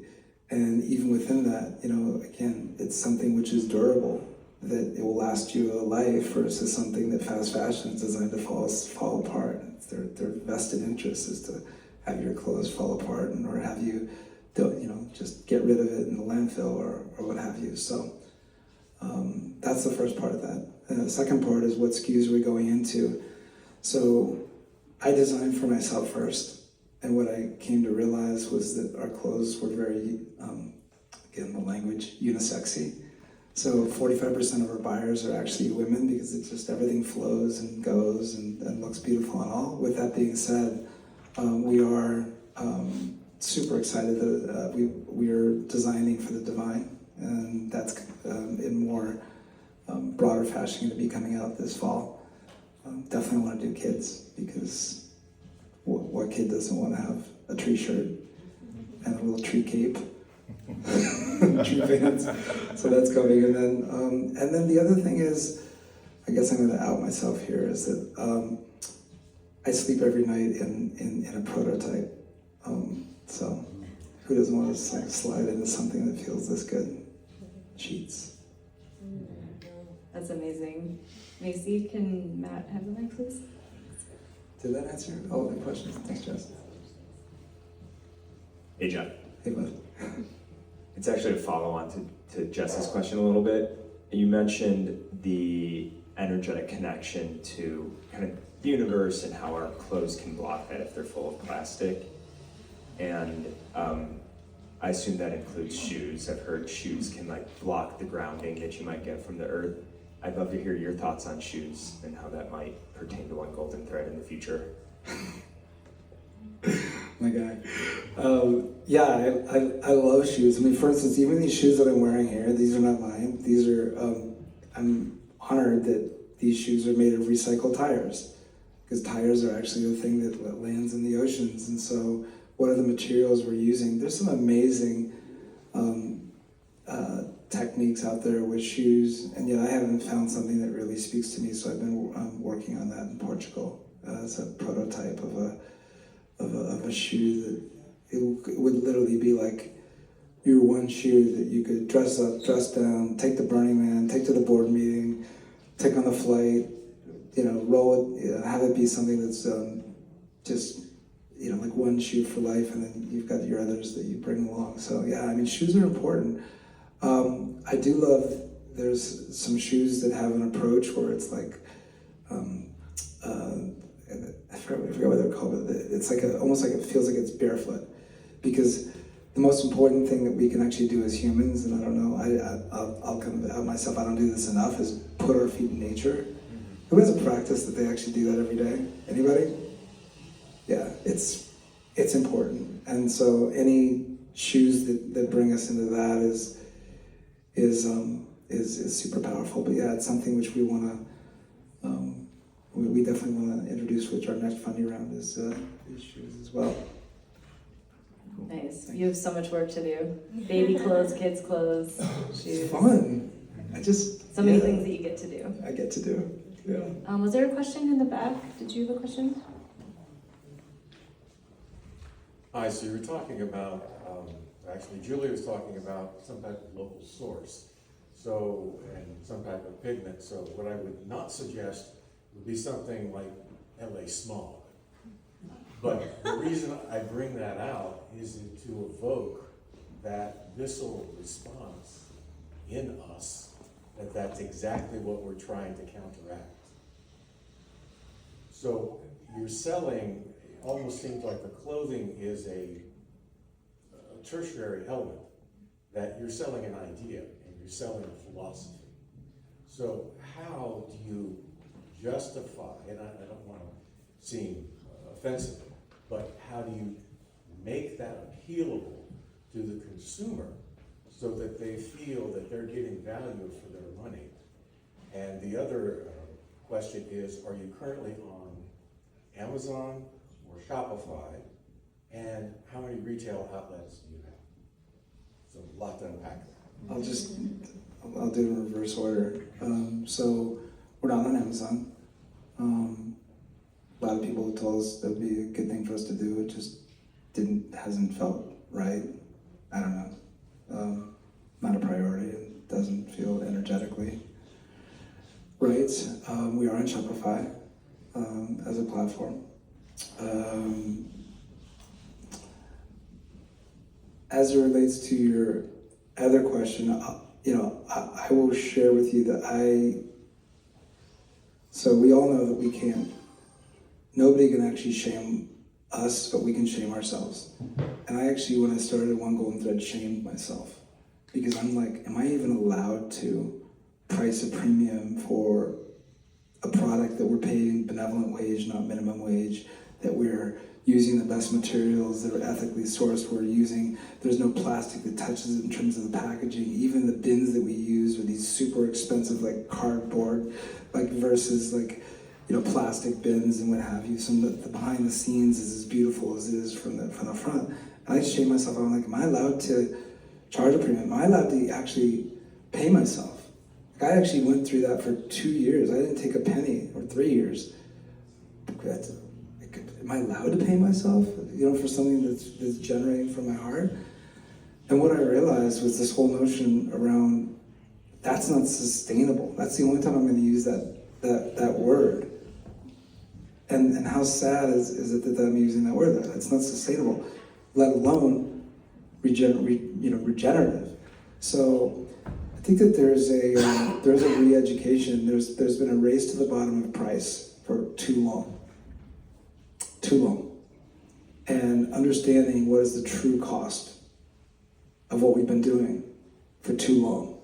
And even within that, again, it's something which is durable, that it will last you a life versus something that fast fashion is designed to fall apart. It's their vested interest is to have your clothes fall apart or have you, just get rid of it in the landfill or what have you. So that's the first part of that. And the second part is what SKUs are we going into? So I designed for myself first. And what I came to realize was that our clothes were very, again, the language, unisexy. So 45% of our buyers are actually women because it's just everything flows and goes and looks beautiful and all. With that being said, we are super excited that we are designing for the divine, and that's in more broader fashion going to be coming out this fall. Definitely want to do kids because what kid doesn't want to have a tree shirt and a little tree cape, tree pants? So that's coming, and then the other thing is, I guess I'm going to out myself here, is that I sleep every night in a prototype. So who doesn't want to slide into something that feels this good? Sheets. That's amazing. Macy, can Matt have the mic, please? Did that answer all of the questions? Thanks, Jess. Hey, John. Hey, bud. It's actually a follow-on to Jess's question a little bit. You mentioned the energetic connection to kind of the universe and how our clothes can block that if they're full of plastic. And I assume that includes shoes. I've heard shoes can block the grounding that you might get from the earth. I'd love to hear your thoughts on shoes and how that might pertain to One Golden Thread in the future. My guy. I love shoes. I mean, for instance, even these shoes that I'm wearing here, these are not mine. These are, I'm honored that these shoes are made of recycled tires, because tires are actually the thing that lands in the oceans. And so what are the materials we're using? There's some amazing techniques out there with shoes, and yet I haven't found something that really speaks to me, so I've been working on that in Portugal as a prototype of a shoe that it would literally be like your one shoe that you could dress up, dress down, take to Burning Man, take to the board meeting, take on the flight, roll it, have it be something that's just, like one shoe for life, and then you've got your others that you bring along. So yeah, I mean, shoes are important. I do love, there's some shoes that have an approach where it's like, I forget what they're called, but it's like almost like it feels like it's barefoot, because the most important thing that we can actually do as humans, and I don't know, I'll come out myself, I don't do this enough, is put our feet in nature. Who has a practice that they actually do that every day? Anybody? Yeah, it's important. And so any shoes that bring us into that is super powerful. But yeah, it's something which we want to, we definitely want to introduce, which our next funding round is these shoes as well. Nice. You have so much work to do. Baby clothes, kids' clothes, shoes. It's fun. So many things that you get to do. I get to do. Yeah. Was there a question in the back? Did you have a question? Hi, so you were talking about, actually Julie was talking about some type of local source, so, and some type of pigment. So what I would not suggest would be something like LA smog. But the reason I bring that out is to evoke that visceral response in us, that's exactly what we're trying to counteract. So you're selling, it almost seems like the clothing is a tertiary element, that you're selling an idea and you're selling a philosophy. So how do you justify, and I don't want to seem offensive, but how do you make that appealable to the consumer so that they feel that they're getting value for their money? And the other question is, are you currently on Amazon or Shopify? And how many retail outlets do you have? So a lot to unpack there. I'll do it in reverse order. So we're not on Amazon. A lot of people told us that would be a good thing for us to do. It just hasn't felt right. I don't know. Not a priority. It doesn't feel energetically right. We are on Shopify as a platform. As it relates to your other question, I will share with you that so we all know that we can't, nobody can actually shame us, but we can shame ourselves. And I actually, when I started One Golden Thread, shamed myself. Because I'm like, am I even allowed to price a premium for a product that we're paying benevolent wage, not minimum wage, that we're using the best materials that are ethically sourced, there's no plastic that touches it in terms of the packaging, even the bins that we use are these super expensive like cardboard, like versus like, plastic bins and what have you. So the behind the scenes is as beautiful as it is from the front. And I shame myself, I'm like, am I allowed to charge a premium? Am I allowed to actually pay myself? Like, I actually went through that for 2 years. I didn't take a penny, or 3 years. Am I allowed to pay myself, for something that's generating from my heart? And what I realized was this whole notion around, that's not sustainable. That's the only time I'm going to use that word. And how sad is it that I'm using that word? That's not sustainable, let alone regenerative. So I think that there's a re-education. There's been a race to the bottom of price for too long. And understanding what is the true cost of what we've been doing for too long.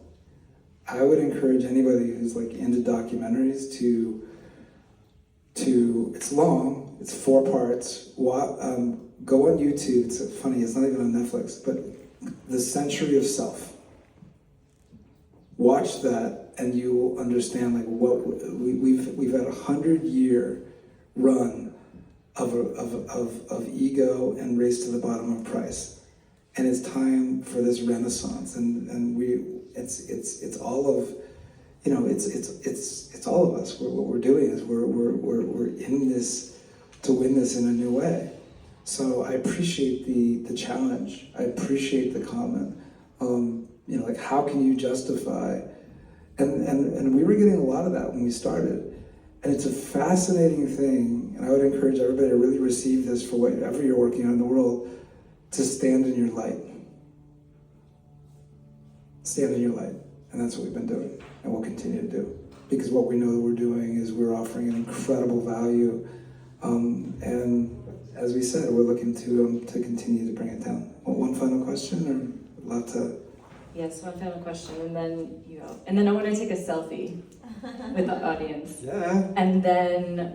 I would encourage anybody who's like into documentaries to it's long, it's 4 parts. Go on YouTube. It's funny, it's not even on Netflix, but The Century of Self. Watch that and you will understand like what we've had 100-year run of ego and race to the bottom of price, and it's time for this renaissance. And it's all of it's all of us. What we're doing is we're in this to win this in a new way. So I appreciate the challenge. I appreciate the comment. Like how can you justify? And we were getting a lot of that when we started. And it's a fascinating thing, and I would encourage everybody to really receive this for whatever you're working on in the world, to stand in your light. Stand in your light. And that's what we've been doing, and we'll continue to do. Because what we know that we're doing is we're offering an incredible value And as we said, we're looking to continue to bring it down. One final question, or love to. Yes, one final question, and then you go. And then I want to take a selfie with the audience. Yeah. And then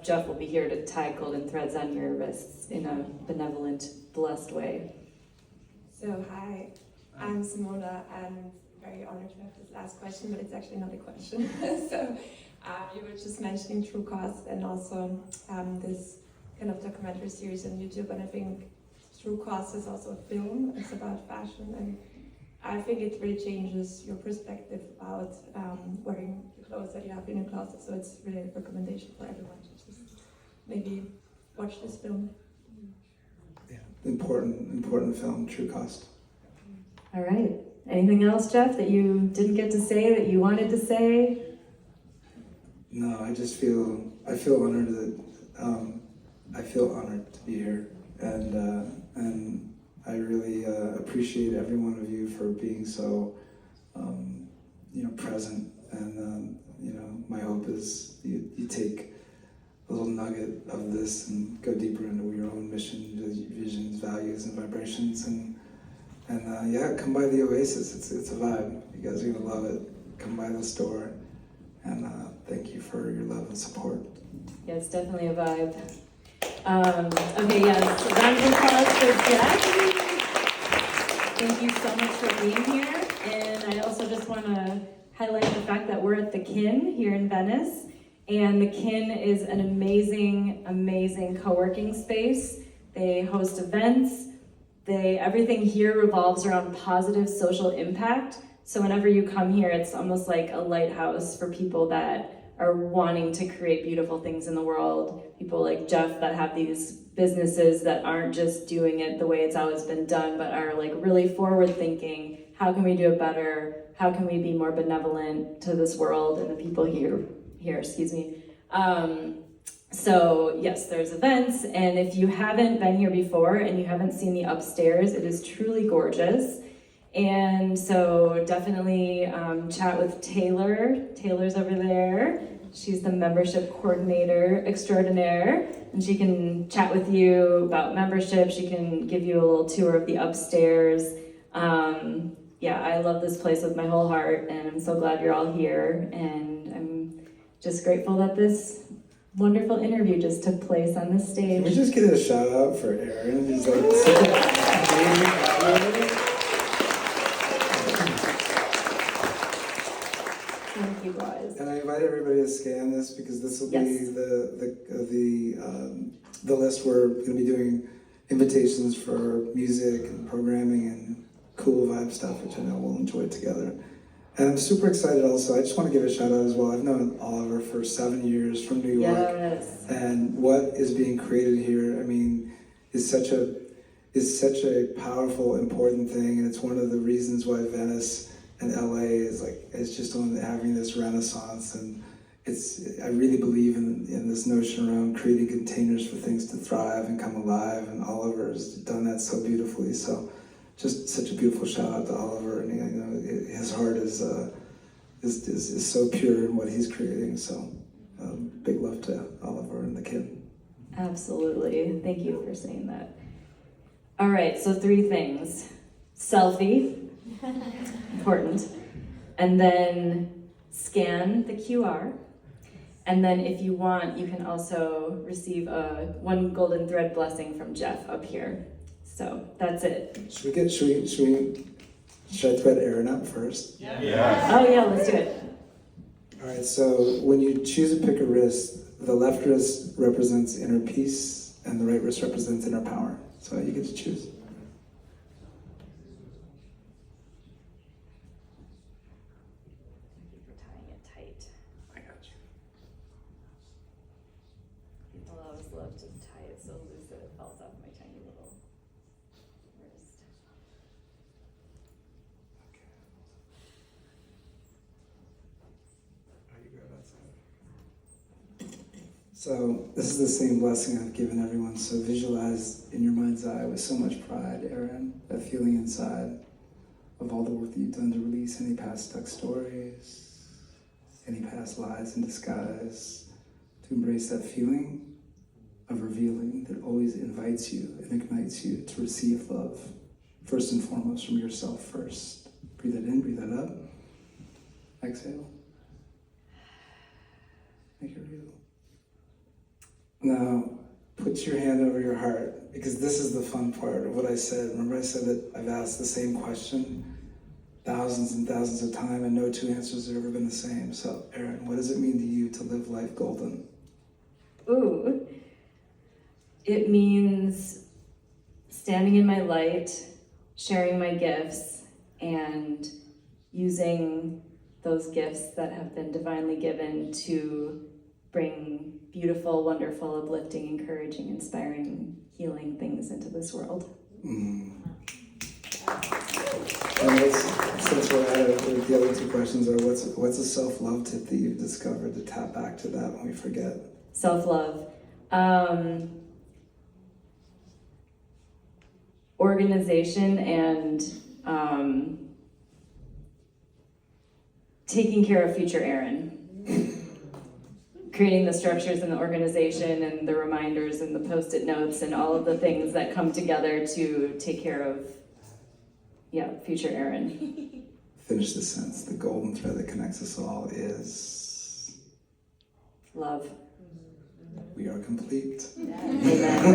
Jeff will be here to tie golden threads on your wrists in a benevolent, blessed way. So, hi, I'm Simona. I'm very honored to have this last question, but it's actually not a question. So, you were just mentioning True Cost and also this kind of documentary series on YouTube, and I think True Cost is also a film. It's about fashion, and I think it really changes your perspective about wearing the clothes that you have in your closet. So it's really a recommendation for everyone to just maybe watch this film. Yeah, important film, True Cost. All right. Anything else, Jeff, that you didn't get to say that you wanted to say? No, I feel honored that I feel honored to be here, and I really appreciate every one of you for being so present, and my hope is you take a little nugget of this and go deeper into your own mission, visions, values, and vibrations, and yeah, come by the Oasis. It's a vibe. You guys are gonna love it. Come by the store, and thank you for your love and support. Yeah, it's definitely a vibe. Okay, yes, round of applause for Jeff. Thank you so much for being here. And I also just want to highlight the fact that we're at the KINN here in Venice. And the KINN is an amazing co-working space. They host events. Everything here revolves around positive social impact. So whenever you come here, it's almost like a lighthouse for people that are wanting to create beautiful things in the world. People like Jeff that have these businesses that aren't just doing it the way it's always been done, but are like really forward thinking. How can we do it better? How can we be more benevolent to this world and the people here, excuse me. So yes, there's events, and if you haven't been here before and you haven't seen the upstairs, it is truly gorgeous. And so definitely chat with Taylor. Taylor's over there. She's the membership coordinator extraordinaire, and she can chat with you about membership. She can give you a little tour of the upstairs. Yeah, I love this place with my whole heart, and I'm so glad you're all here. And I'm just grateful that this wonderful interview just took place on this stage. Can we just get a shout out for Erin? He's like such a amazing actor. Thank you, guys. And I invite everybody to scan this because this will be the list. We're going to be doing invitations for music and programming and cool vibe stuff, which I know we'll enjoy together. And I'm super excited also. I just want to give a shout out as well. I've known Oliver for 7 years from New York. Yes. And what is being created here, I mean, is such a powerful, important thing. And it's one of the reasons why Venice and LA is just on having this renaissance. And I really believe in this notion around creating containers for things to thrive and come alive. And Oliver has done that so beautifully. So just such a beautiful shout out to Oliver. And his heart is so pure in what he's creating. So big love to Oliver and the KINN. Absolutely. Thank you for saying that. All right, so 3 things. Selfie, important. And then scan the QR. And then if you want, you can also receive one golden thread blessing from Jeff up here. So that's it. Should I thread Erin up first? Yeah. Oh yeah, let's do it. All right, so when you choose to pick a wrist, the left wrist represents inner peace and the right wrist represents inner power. So you get to choose. Thank you for tying it tight. I got you. People always love to tie it so loose that it falls off my tiny little wrist. Okay. Oh, you grab that side. So this is the same blessing I've given everyone. So visualize in your mind's eye with so much pride, Erin, that feeling inside of all the work that you've done to release any past stuck stories, any past lies in disguise, to embrace that feeling of revealing that always invites you and ignites you to receive love, first and foremost from yourself first. Breathe that in, breathe that up. Exhale. Make it real. Now, put your hand over your heart, because this is the fun part of what I said. Remember I said that I've asked the same question thousands and thousands of times, and no two answers have ever been the same. So, Erin, what does it mean to you to live life golden? Ooh. It means standing in my light, sharing my gifts, and using those gifts that have been divinely given to bring beautiful, wonderful, uplifting, encouraging, inspiring, healing things into this world. And since we're at it, the other two questions are, what's a self-love tip that you've discovered to tap back to that when we forget? Self-love. Organization and taking care of future Erin. Creating the structures and the organization and the reminders and the post-it notes and all of the things that come together to take care of, future Erin. Finish the sentence. The golden thread that connects us all is Love. we are complete. Amen.